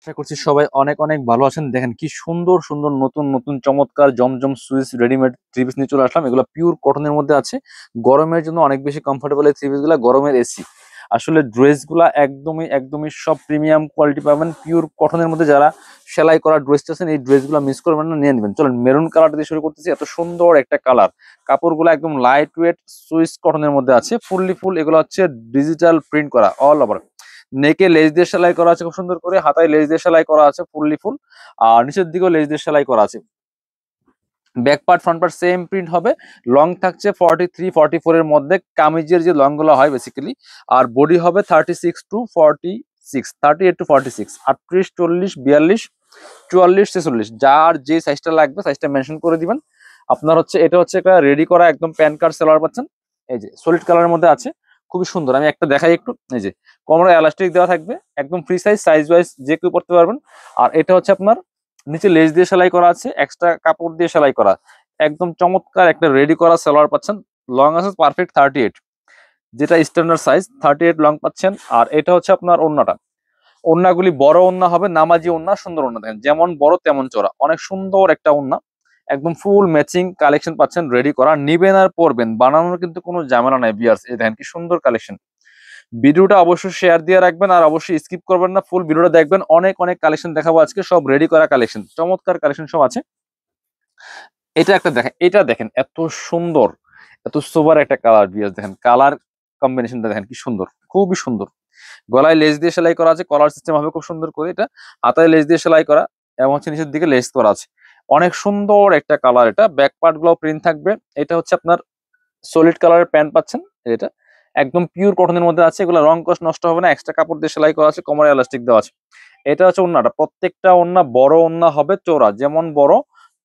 আশা করছি সবাই অনেক অনেক ভালো আছেন। দেখেন কি সুন্দর সুন্দর নতুন নতুন চমৎকার জমজম সুইস রেডিমেড থ্রি পিস নিয়ে চলে আসলাম। এগুলো পিওর কটনের মধ্যে আছে। গরমের জন্য অনেক বেশি কমফোর্টেবল এই থ্রি পিস গুলা, গরমের এসি। আসলে ড্রেস গুলা একদমই একদমই সব প্রিমিয়াম কোয়ালিটি পাবেন পিওর কটনের মধ্যে। যারা সেলাই করা ড্রেস আছেন এই ড্রেস গুলা মিস করবেন না, নিয়ে নেবেন। চলেন মেরুন কালার দিয়ে শুরু করতেছি। এত সুন্দর একটা কালার, কাপড়গুলো একদম লাইট ওয়েট সুইস কটনের মধ্যে আছে। ফুললি ফুল এগুলো হচ্ছে ডিজিটাল প্রিন্ট করা অল ওভার। নেকে লেস দিয়ে সেলাই করা আছে খুব সুন্দর করে, হাতায় লেস দিয়ে সেলাই করা আছে ফুললি ফুল, আর নিচের দিকেও লেস দিয়ে সেলাই করা আছে। Back part front part same print হবে। লং থাকছে 43-44 এর মধ্যে, কামিজের যে লং গুলো হয় বেসিক্যালি। আর বডি হবে 36-46, 38-46, 38, 40, 42, 44, 46, যার যে সাইজটা লাগবে সাইজটা মেনশন করে দিবেন। আপনার হচ্ছে এটা হচ্ছে একটা রেডি করা একদম প্যান কার্ড সেলার পাচ্ছেন। এই যে সলিড কালারের মধ্যে আছে, খুবই সুন্দর। আমি একটা দেখাই একটু। এই যে কোমরে এলাস্টিক দেওয়া থাকবে, একদম ফ্রি সাইজ, সাইজ ওয়াইজ যে কেউ পড়তে পারবেন। আর এটা হচ্ছে আপনার নিচে লেস দিয়ে সেলাই করা আছে, এক্সট্রা কাপড় দিয়ে সেলাই করা। একদম চমৎকার একটা রেডি করা সালোয়ার পাচ্ছেন। লং আছে পারফেক্ট 38, যেটা স্ট্যান্ডার্ড সাইজ 38 লং পাচ্ছেন। আর এটা হচ্ছে আপনার ওড়নাটা। ওড়নাগুলি বড় ওড়না হবে, নামাজি ওড়না, সুন্দর ওড়না। দেখেন যেমন বড় তেমন চওড়া, অনেক সুন্দর একটা ওড়না। একদম ফুল ম্যাচিং কালেকশন পাচ্ছেন রেডি করা। নিবেন আর পরবেন, বানানোর কিন্তু কোনো ঝামেলা নাই বিয়ার্স। এই দেখেন কি সুন্দর কালেকশন। ভিডিওটা অবশ্যই শেয়ার দিয়ে রাখবেন আর অবশ্যই স্কিপ করবেন না, ফুল ভিডিওটা দেখবেন। অনেক অনেক কালেকশন দেখাবো আজকে, সব রেডি করা কালেকশন, চমৎকার কালেকশন সব আছে। এটা একটা দেখেন, এটা দেখেন এত সুন্দর, এত সোবার একটা কালার বিয়ার্স। দেখেন কালার কম্বিনেশনটা দেখেন কি সুন্দর, খুবই সুন্দর। গলায় লেস দিয়ে সেলাই করা আছে, কলার সিস্টেম হবে খুব সুন্দর করে। এটা হাতায় লেস দিয়ে সেলাই করা এবং হচ্ছে নিচের দিকে লেস করা আছে। অনেক সুন্দর একটা কালার। এটা ব্যাক পার্ট গুলো প্রিন্ট থাকবে। এটা হচ্ছে আপনার সলিড কালারের প্যান্ট পাচ্ছেন। এটা একদম পিওর কটনের মধ্যে আছে। এগুলো রং কস নষ্ট হবে না, এক্সট্রা কাপড় দিয়ে সেলাই করা আছে, কোমরে এলাস্টিক দেওয়া আছে। এটা হচ্ছে ওড়নাটা, প্রত্যেকটা ওড়না বড় ওড়না হবে, চওড়া যেমন বড়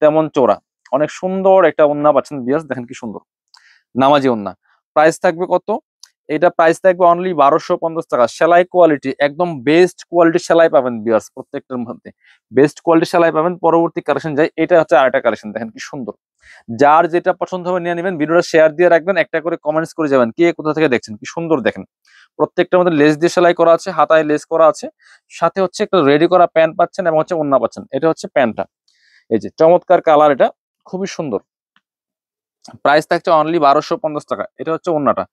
তেমন চওড়া। অনেক সুন্দর একটা ওড়না পাচ্ছেন বিয়াস, দেখেন কি সুন্দর নামাজি ওড়না। প্রাইস থাকবে কত? এটা প্রাইস থাকবে অনলি 1250 টাকা। সেলাই কোয়ালিটি একদম বেস্ট কোয়ালিটির সেলাই পাবেন বিয়ার্স, প্রত্যেকটার মধ্যে বেস্ট কোয়ালিটির সেলাই পাবেন। পরবর্তী কালেকশন যাই, এটা হচ্ছে আরেকটা কালেকশন, দেখেন কি সুন্দর। যার যেটা পছন্দ হবে নিয়ে নেবেন। ভিডিওটা শেয়ার দিয়ে রাখবেন, একটা করে কমেন্টস করে যাবেন কে কোথা থেকে দেখছেন। কি সুন্দর দেখেন, প্রত্যেকটার মধ্যে লেস দিয়ে সেলাই করা আছে, হাতায় লেস করা আছে, সাথে হচ্ছে একটা রেডি করা প্যান্ট পাচ্ছেন এবং হচ্ছে ওড়না পাচ্ছেন। এটা হচ্ছে প্যান্টটা। এই যে চমৎকার কালার, এটা খুবই সুন্দর। প্রাইস থাকছে অনলি 1250 টাকা। এটা হচ্ছে ওড়নাটা,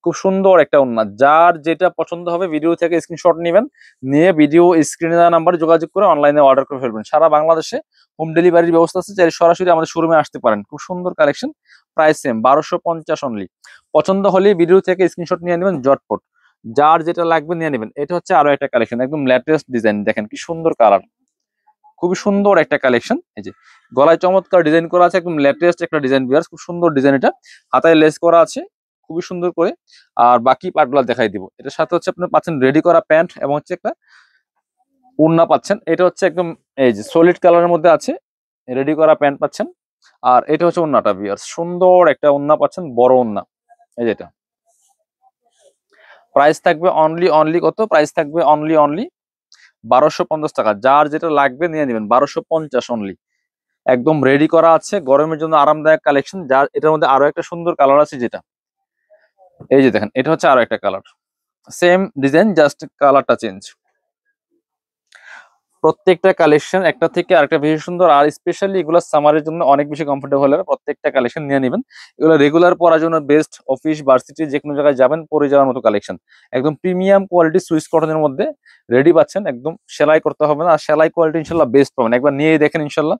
খুব সুন্দর একটা ওড়না। যার যেটা পছন্দ হবে ভিডিও থেকে স্ক্রিনশট নেবেন, নিয়ে ভিডিও স্ক্রিনে দেওয়া নাম্বারে যোগাযোগ করে অনলাইনে অর্ডার করে ফেলবেন। সারা বাংলাদেশে হোম ডেলিভারির ব্যবস্থা আছে, চাইলে সরাসরি আমাদের শোরুমে আসতে পারেন। খুব সুন্দর কালেকশন, প্রাইস সেম 1250 অনলি। পছন্দ হলে ভিডিও থেকে স্ক্রিনশট নিয়ে নেবেন জটপট, যার যেটা লাগবে নিয়ে নেবেন। এটা হচ্ছে আরো একটা কালেকশন, একদম লেটেস্ট ডিজাইন, দেখেন কি সুন্দর কালার, খুবই সুন্দর একটা কালেকশন। এই যে গলায় চমৎকার ডিজাইন করা আছে, একদম লেটেস্ট একটা ডিজাইন বিয়ার্স, খুব সুন্দর ডিজাইন। এটা হাতায় লেস করা আছে খুবই সুন্দর করে। আর বাকি পার্টগুলো দেখাই দিব। এটার সাথে হচ্ছে আপনি পাচ্ছেন রেডি করা প্যান্ট এবং হচ্ছে একটা ওড়না পাচ্ছেন। এটা হচ্ছে একদম এই যে সলিড কালারের মধ্যে আছে, রেডি করা প্যান্ট পাচ্ছেন। আর এটা হচ্ছে ওড়নাটা বিয়ার্স, সুন্দর একটা ওড়না পাচ্ছেন, বড় ওড়না। এই যেটা প্রাইস থাকবে অনলি অনলি কত? প্রাইস থাকবে অনলি অনলি 1250 টাকা। যার যেটা লাগবে নিয়ে নেবেন, 1250 অনলি। একদম রেডি করা আছে, গরমের জন্য আরামদায়ক কালেকশন। যার এটার মধ্যে আরো একটা সুন্দর কালার আছে, যেটা এই যে দেখেন, এটা হচ্ছে আরো একটা কালার, সেম ডিজাইন জাস্ট কালারটা চেঞ্জ। প্রত্যেকটা কালেকশন একটা থেকে আরেকটা বেশি সুন্দর। আর স্পেশালি এগুলো সামারের জন্য অনেক বেশি কমফোর্টেবল হবে। প্রত্যেকটা কালেকশন নিয়ে নেবেন, এগুলো রেগুলার পরার জন্য বেস্ট। অফিস ভার্সিটি যে কোনো জায়গায় যাবেন পরে যাওয়ার মতো কালেকশন। একদম প্রিমিয়াম কোয়ালিটি সুইস কটনের মধ্যে রেডি পাচ্ছেন, একদম সেলাই করতে হবে না। আর সেলাই কোয়ালিটি ইনশাল্লাহ বেস্ট পাবেন, একবার নিয়ে দেখেন ইনশাল্লাহ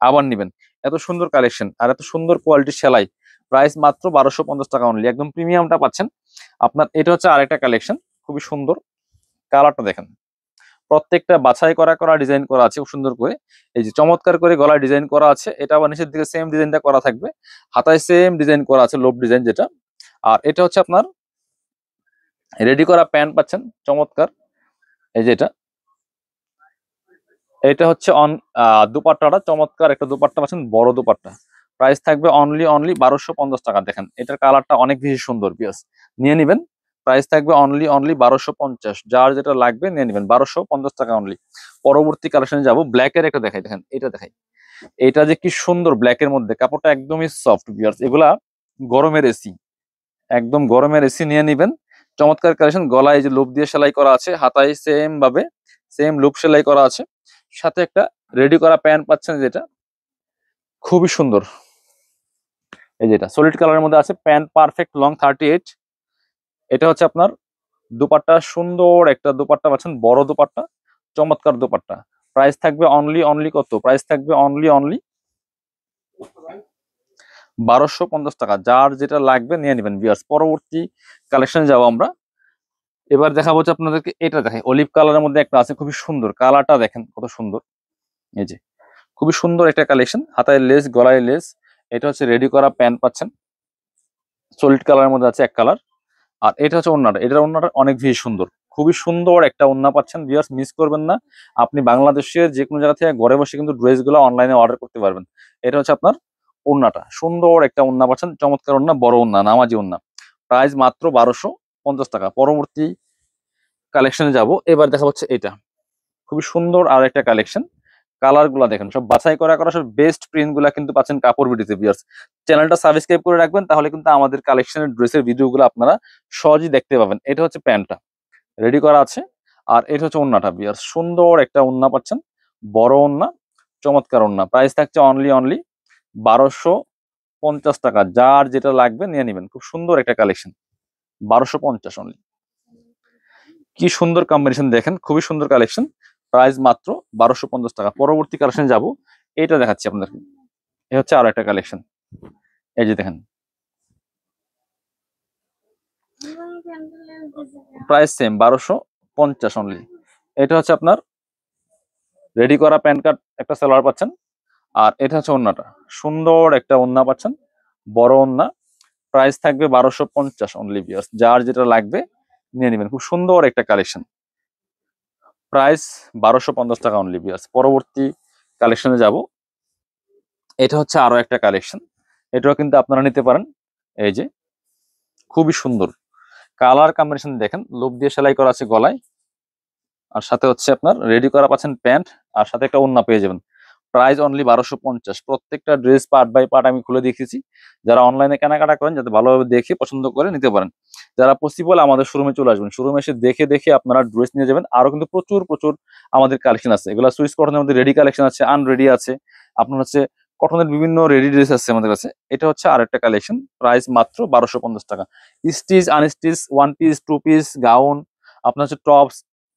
আবার নিবেন। এত সুন্দর কালেকশন আর এত সুন্দর কোয়ালিটির সেলাই। প্রাইস মাত্র 1250 টাকা অনলি, একদম প্রিমিয়ামটা পাচ্ছেন আপনার। এটা হচ্ছে আরেকটা কালেকশন, খুবই সুন্দর। কালারটা দেখেন, প্রত্যেকটা বাছাই করা করা ডিজাইন করা আছে খুব সুন্দর করে। এই যে চমৎকার করে গলায় ডিজাইন করা আছে। এটা আবার নিচের দিকে সেম ডিজাইনটা করা থাকবে, হাতায় সেম ডিজাইন করা আছে, লোভ ডিজাইন যেটা। আর এটা হচ্ছে আপনার রেডি করা প্যান্ট পাচ্ছেন, চমৎকার। এই যে এটা, এটা হচ্ছে দুপাট্টাটা, চমৎকার একটা দুপাট্টা পাচ্ছেন, বড় দুপাট্টা। প্রাইস থাকবে অনলি অনলি 1250 টাকা। দেখেন এটার কালারটা অনেক বেশি সুন্দর বিয়াস, নিয়ে নিবেন। প্রাইস থাকবে অনলি অনলি 1250। যার যেটা লাগবে নিয়ে নিবেন, 1250 টাকা অনলি। পরবর্তী কালেকশনে যাবো, ব্ল্যাকের একটা দেখাই। দেখেন এটা দেখাই, এটা যে কি সুন্দর ব্ল্যাকের মধ্যে, কাপড়টা একদমই সফট বিয়ার্স। এগুলা গরমের এসি, একদম গরমের এসি নিয়ে নিবেন। চমৎকার কালেকশন, গলায় যে লোভ দিয়ে সেলাই করা আছে, হাতায় সেম ভাবে সেম লুপ সেলাই করা আছে, সাথে একটা রেডি করা প্যান্ট পাচ্ছেন, যেটা খুবই সুন্দর। এই যেটা সলিড কালারের মধ্যে আছে, প্যান্ট পারফেক্ট লং 38। এটা হচ্ছে আপনার দুপাট্টা, সুন্দর একটা দুপাট্টা পাচ্ছেন, বড় দুপাট্টা, চমৎকার দুপাট্টা। প্রাইস থাকবে অনলি কত? প্রাইস থাকবে অনলি 1250 টাকা। যার যেটা লাগবে নিয়ে নেবেন ভিউয়ার্স। পরবর্তী কালেকশনে যাবো আমরা। এবার দেখাবো হচ্ছে আপনাদেরকে, এটা দেখাই, অলিভ কালারের মধ্যে একটা আছে, খুবই সুন্দর। কালারটা দেখেন কত সুন্দর। এই যে খুবই সুন্দর একটা কালেকশন, হাতায় লেস, গলায় লেস। এটা হচ্ছে রেডি করা প্যান্ট পাচ্ছেন, সলিড কালারের মধ্যে আছে এক কালার। আর এটা হচ্ছে ওড়নাটা, এটার ওড়নাটা অনেক বেশি সুন্দর, খুবই সুন্দর একটা ওড়না পাচ্ছেন ভিউয়ার্স, মিস করবেন না। আপনি বাংলাদেশের যে কোনো জায়গা থেকে ঘরে বসে কিন্তু ড্রেসগুলো অনলাইনে অর্ডার করতে পারবেন। এটা হচ্ছে আপনার ওড়নাটা, সুন্দর একটা ওড়না পাচ্ছেন, চমৎকার ওড়না, বড় ওড়না, নামাজি ওড়না। প্রাইস মাত্র 1250 টাকা। পরবর্তী কালেকশনে যাব। এবার দেখা হচ্ছে এটা খুবই সুন্দর আর একটা কালেকশন। কালার গুলা দেখেন, সব বাছাই করা করা, সব বেস্ট প্রিন্ট গুলা কিন্তু পাচ্ছেন কাপড় ভিডিওতে ভিউয়ার্স। চ্যানেলটা সাবস্ক্রাইব করে রাখবেন, তাহলে কিন্তু আমাদের কালেকশনের ড্রেসের ভিডিওগুলো আপনারা সহজেই দেখতে পাবেন। এটা হচ্ছে প্যান্টটা রেডি করা আছে, আর এটা হচ্ছে ওড়নাটা ভিউয়ার্স, সুন্দর একটা ওড়না পাচ্ছেন, বড় ওড়না, চমৎকার ওড়না। প্রাইস থাকছে অনলি 1250 টাকা। যার যেটা লাগবে নিয়ে নেবেন, খুব সুন্দর একটা কালেকশন, 1250 অনলি। কি সুন্দর কম্বিনেশন দেখেন, খুবই সুন্দর কালেকশন, প্রাইস মাত্র 1250 টাকা। পরবর্তী কালেকশন যাব, এটা দেখাচ্ছি আপনাদেরকে। এই হচ্ছে আরো একটা কালেকশন, এই যে দেখেন, প্রাইস সেম 1250 অনলি। এটা হচ্ছে আপনার রেডি করা প্যান্ট কার্ড একটা সালোয়ার পাচ্ছেন, আর এটা হচ্ছে ওড়নাটা, সুন্দর একটা ওড়না পাচ্ছেন, বড় ওড়না। প্রাইস থাকবে 1250 অনলি ভিউয়ার্স। যার যেটা লাগবে নিয়ে নেবেন, খুব সুন্দর একটা কালেকশন, প্রাইস 1250 টাকা অনলি ভিউয়ার্স। পরবর্তী কালেকশনে যাব। এটা হচ্ছে আরো একটা কালেকশন, এটাও কিন্তু আপনারা নিতে পারেন। এই যে খুবই সুন্দর কালার কম্বিনেশন দেখেন, লোক দিয়ে সেলাই করা আছে গলায়, আর সাথে হচ্ছে আপনার রেডি করা পাচ্ছেন প্যান্ট, আর সাথে একটা ওড়না পেয়ে যাবেন। Price only 1250। প্রত্যেকটা ড্রেস পার্ট বাই পার্ট আমি খুলে দেখেছি, যারা অনলাইনে কেনাকাটা করেন যাতে ভালোভাবে দেখে পছন্দ করে নিতে পারেন। যারা পসিবল আমাদের শোরুমে চলে আসবেন, শোরুমে এসে দেখে দেখে আপনারা ড্রেস নিয়ে যাবেন। আরো কিন্তু প্রচুর প্রচুর আমাদের কালেকশন আছে, এগুলো সুইস কটনের মধ্যে রেডি কালেকশন আছে, আনরেডি আছে, আপনার হচ্ছে কটনের বিভিন্ন রেডি ড্রেস আছে আমাদের কাছে। এটা হচ্ছে আরেকটা কালেকশন, প্রাইস মাত্র 1250 টাকা। Stitch, unstitch, one piece, two piece, gown, আপনার হচ্ছে টপস,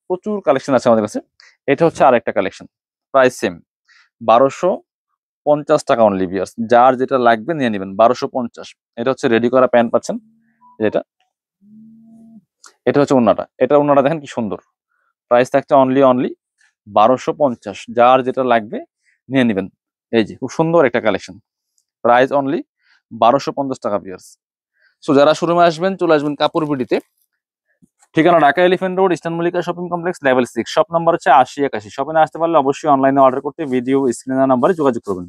প্রচুর কালেকশন আছে আমাদের কাছে। এটা হচ্ছে আরেকটা কালেকশন, প্রাইস সেম 1250 টাকা অনলি ভিউয়ার্স। যার যেটা লাগবে নিয়ে নেবেন, 1250। এটা হচ্ছে রেডি করা প্যান্ট পাচ্ছেন, যেটা এটা হচ্ছে ওড়নাটা, এটা ওড়নাটা দেখেন কি সুন্দর। প্রাইস থাকছে অনলি 1250। যার যেটা লাগবে নিয়ে নেবেন। এই যে খুব সুন্দর একটা কালেকশন, প্রাইস অনলি 1250 টাকা ভিউয়ার্স। সো যারা শোরুমে আসবেন চলে আসবেন কাপড় বিডিতে, ঠিকানা Dhaka elephant road, eastern Mallika shopping complex, level 6, shop number হচ্ছে 8081। শপে না আসতে পারলে অবশ্যই অনলাইনে অর্ডার করতে ভিডিও স্ক্রিনের নাম্বারে যোগাযোগ করবেন।